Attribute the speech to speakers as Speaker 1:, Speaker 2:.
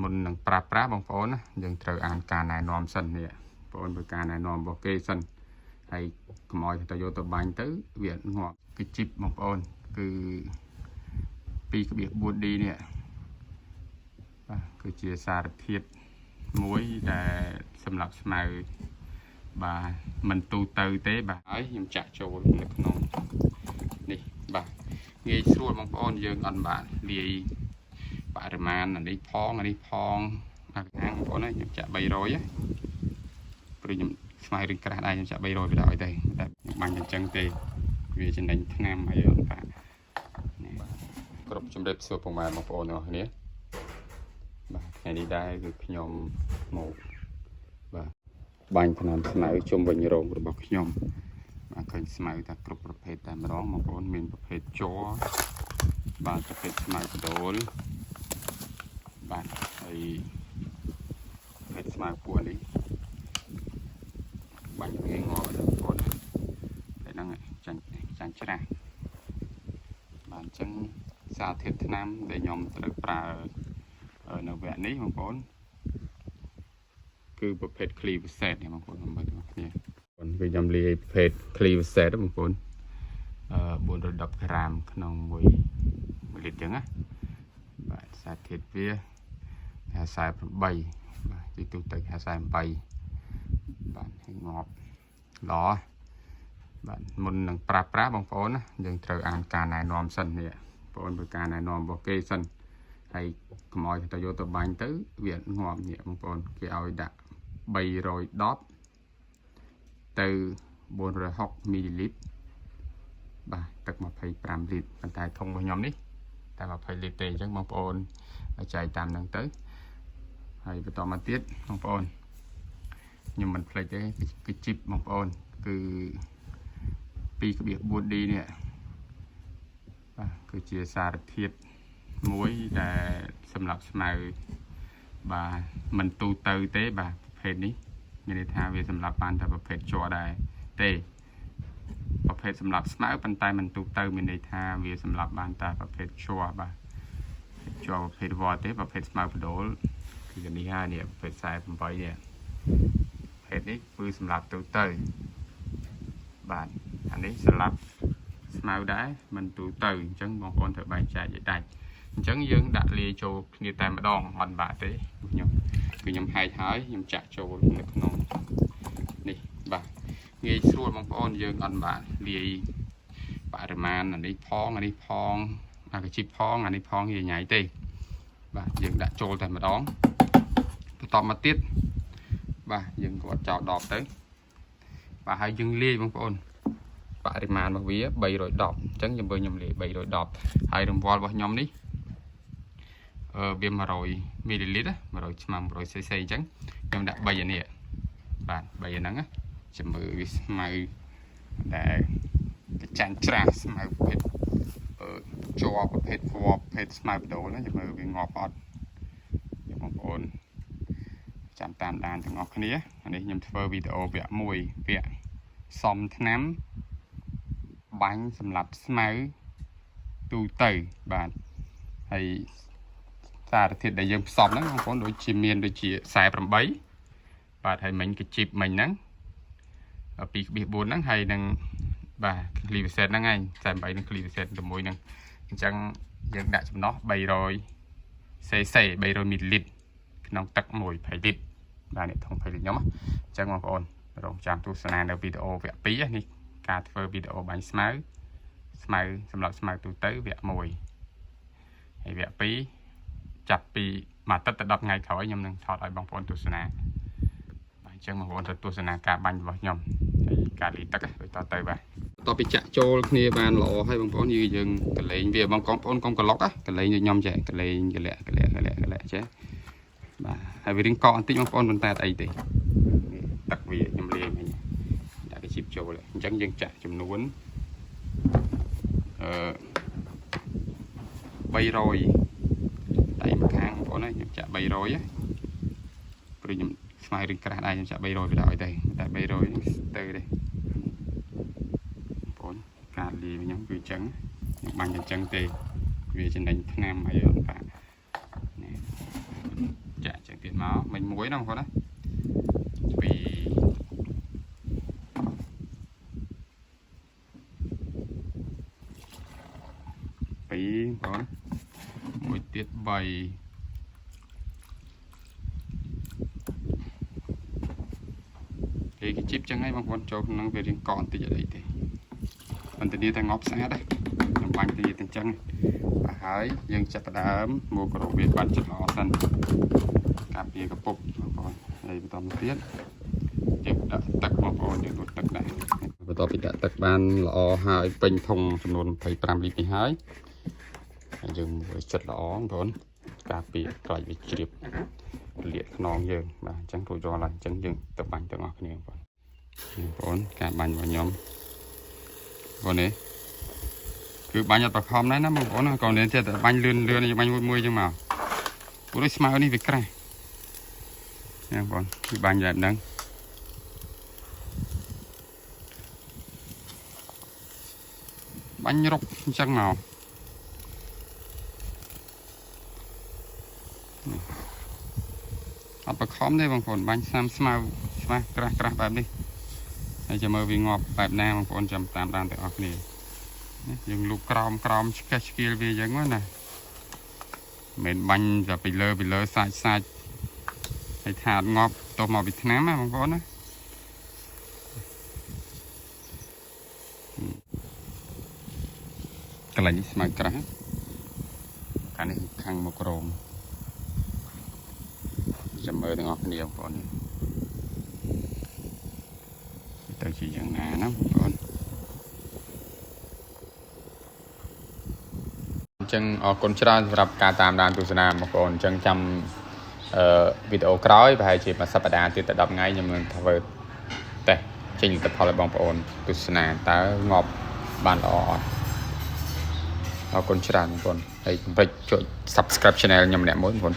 Speaker 1: មុននឹងប្រាស់បងប្អូនណាយើងត្រូវអានការណែនាំសិននេះបងប្អូនបើការណែនាំរបស់គេសិនហើយកុំឲ្យទៅយកទៅបាញ់ទៅវាងាប់គឺជីបបងប្អូនគឺ 2.4D នេះបាទគឺជាសារធាតុមួយដែលសម្រាប់ស្មៅបាទមិនទូទៅទេបាទហើយខ្ញុំចាក់ចូលនៅក្នុងនេះបាទងាយស្រួលបងប្អូនយើងអត់បានលាយបរិមាណនេះផងអាខាងបងប្អូនខ្ញុំចាក់300ព្រោះខ្ញុំស្មៅឬក្រាស់ដែរខ្ញុំចាក់300ទៅដល់ទេតែបាញ់អញ្ចឹងទេវាចំណេញថ្នាំហើយបាទគ្រប់ជំរាបសួរពុកម៉ែបងប្អូនទាំងអស់គ្នាបាទថ្ងៃនេះដែរគឺខ្ញុំមកបាទបាញ់ថ្នាំស្មៅជុំវិញរោងរបស់ខ្ញុំបាទឃើញស្មៅតែគ្រប់ប្រភេទតែម្ដងបងប្អូនមានប្រភេទជ័របាទប្រភេទស្មៅបដូលបាទហើយប្រភេទស្មៅពួរនេះបាញ់ងាយងាប់បងប្អូនតែហ្នឹងចាញ់ច្រាស់បាទអញ្ចឹងសារធាតុថ្នាំដែលខ្ញុំត្រូវប្រើនៅវគ្គនេះបងប្អូនគឺប្រភេទ Glyphosate នេះបងប្អូនមើលទាំងគ្នាគឺខ្ញុំលាយប្រភេទ Glyphosate បងប្អូន410 ក្រាមក្នុង1លីត្រចឹងណាបាទសារធាតុវា58បាទទីទូទៅ58បាទងាប់ល្អបាទមុននឹងប្រាស់បងប្អូនណាយើងត្រូវអានការណែនាំសិននេះបងប្អូនបើការណែនាំរបស់គេសិនហើយកុំឲ្យទៅយកទៅបាញ់ទៅវាងាប់នេះបងប្អូនគេឲ្យដាក់310ទៅ460មីលីលីត្របាទទឹក25លីត្រប៉ុន្តែធុងរបស់ខ្ញុំនេះតែ20លីត្រទេអញ្ចឹងបងប្អូនចែកតាមហ្នឹងទៅហើយបន្តមកទៀតបងប្អូនខ្ញុំមិនភ្លេចទេគឺជីបបងប្អូនគឺ 2.4D នេះបាទគឺជាសារធាតុមួយដែលសម្រាប់ស្មៅបាទមិនទូទៅទេបាទប្រភេទនេះមានន័យថាវាសម្រាប់បានតែប្រភេទជ័រដែរទេប្រភេទសម្រាប់ស្មៅប៉ុន្តែមិនទូទៅមានន័យថាវាសម្រាប់បានតែប្រភេទជ័របាទជ័រប្រភេទវត្តទេប្រភេទស្មៅបដូលគឺនេះហើយនេះប្រភេទ48នេះប្រភេទនេះគឺសម្រាប់ទូទៅបាទអានេះសម្រាប់ស្មៅដែរមិនទូទៅអញ្ចឹងបងប្អូនត្រូវបែងចែកឲ្យដាច់អញ្ចឹងយើងដាក់លាយចូលគ្នាតែម្ដងអត់បាក់ទេខ្ញុំហែកហើយខ្ញុំចាក់ចូលនៅក្នុងនេះបាទងាយស្រួលបងប្អូនយើងអត់បាក់លាយបរិមាណនេះផងអាកជីបផងអានេះផងញ៉ៃទេបាទយើងដាក់ចូលតែម្ដងបន្តមកទៀតបាទយើងគាត់ចោលដបទៅបាទហើយយើងលាយបងប្អូនបរិមាណរបស់វា310អញ្ចឹងខ្ញុំលាយ310ហើយរង្វាល់របស់ខ្ញុំនេះវា100មីលីលីត្រ100ឆ្មាំ100 cc អញ្ចឹងខ្ញុំដាក់3អានេះបាទ3អាហ្នឹងចាំមើលវាស្មៅដែលចាញ់ច្រាស់ស្មៅប្រភេទជ័រប្រភេទវបប្រភេទស្មៅបដូលណាចាំមើលវាងាប់អត់បងប្អូនចាំតាមដានទាំងអស់គ្នានេះខ្ញុំធ្វើវីដេអូវគ្គ1វគ្គសំថ្នាំបាញ់សម្រាប់ស្មៅទូទៅបាទហើយសារធាតុដែលយើងផ្សំហ្នឹងបងប្អូនដូចជាមានដូចជា48បាទហើយមិញក៏ជីបមិញហ្នឹង 2.4 ហ្នឹងហើយនឹងបាទ Glyphosate ហ្នឹងឯង48នឹង Glyphosate ជាមួយនឹងអញ្ចឹងយើងដាក់ចំណោះ300 cc 300មីលីលីត្រក្នុងទឹក1 20លីត្របាទនេះធុង20លីត្រខ្ញុំអញ្ចឹងបងប្អូនរងចាំទស្សនានៅវីដេអូវគ្គ2នេះការធ្វើវីដេអូបាញ់ស្មៅសម្រាប់ស្មៅទូទៅវគ្គ1ហើយវគ្គ2ចាប់ពីមួយអាទិត្យទៅ10ថ្ងៃក្រោយខ្ញុំនឹងថតឲ្យបងប្អូនទស្សនាបាទអញ្ចឹងបងប្អូនទៅទស្សនាការបាញ់របស់ខ្ញុំហើយការលាយទឹកដូចតទៅបាទបន្ទាប់ពីចាក់ចូលគ្នាបានល្អហើយបងប្អូនយើងកលែងវាបងប្អូនកុំក្លុកកលែងដូចខ្ញុំចេះកលែងកលាក់ចេះបាទហើយវារៀងកកបន្តិចបងប្អូនប៉ុន្តែអត់អីទេទឹកវាខ្ញុំលាយមិញដាក់ទៅជីបចូលអញ្ចឹងយើងចាក់ចំនួន300ដៃម្ខាងបងប្អូនខ្ញុំចាក់300ព្រោះខ្ញុំស្មៅឬក្រាស់ដែរខ្ញុំចាក់300ទៅដល់ទេតែ300នេះទៅទេបងប្អូនការលាយខ្ញុំគឺអញ្ចឹងខ្ញុំបាញ់អញ្ចឹងទេវាចំណេញថ្នាំហើយបាទ mình muối đâu con đấy vì con muối tiết bày thì cái chip chẳng hay bằng con cho năng về riêng con thì giờ đấy thì mình tự nhiên ta ngóp sáng đấy làm bánh tự nhiên chân và hỡi dân chặt đám mua cổ biệt bánh chặt lọ xanh cà phê cà phục rồi đây tôm tiết dân đã tắt một ô những đồ tắt này và tôm đã tắt ban lọ hai bình thôngចំនួន 25 lítនេះហើយយើងមួយចិត្តល្អបងការពីក្រោយវាជ្រាបលាកខ្នងយើងបាទអញ្ចឹងរួចរាល់ហើយអញ្ចឹងយើងទៅបាញ់ទាំងអស់គ្នាបងការបាញ់របស់ខ្ញុំបងនេះគឺបាញ់អត់ប្រខំដែរណាបងប្អូនcòn nếuតែបាញ់លឿនបាញ់មួយអញ្ចឹងមកព្រោះស្មៅនេះវាក្រាស់ណាបងគឺបាញ់បែបហ្នឹងបាញ់រុកអញ្ចឹងមកអត់ប្រខំទេបងប្អូនបាញ់ស្មៅក្រាស់បែបនេះហើយចាំមើលវាងាប់បែបណាបងប្អូនចាំតាមដានទាំងអស់គ្នាយើងលូកក្រោមឆ្កេះឆ្កៀលវាអញ្ចឹងណាមិនបាញ់ទៅពីលើសាច់ហើយថាត់ងាប់ទៅមកពីឆ្នាំណាបងប្អូនណាកន្លែងនេះស្មៅក្រាស់ខាងនេះខាងមកក្រមចាំមើលទាំងអស់គ្នាបងប្អូនទៅជាយ៉ាងណាណាបងប្អូនអញ្ចឹងអរគុណច្រើនសម្រាប់ការតាមដានទស្សនាបងប្អូនអញ្ចឹងចាំវីដេអូក្រោយប្រហែលជាមួយសប្តាហ៍ទៀតទៅ10ថ្ងៃខ្ញុំនឹងធ្វើតេស្តចេញលទ្ធផលឲ្យបងប្អូនទស្សនាតើងាប់បានល្អអត់អរគុណច្រើនបងប្អូនហើយកុំភ្លេចចុច Subscribe Channel ខ្ញុំម្នាក់មួយបងប្អូន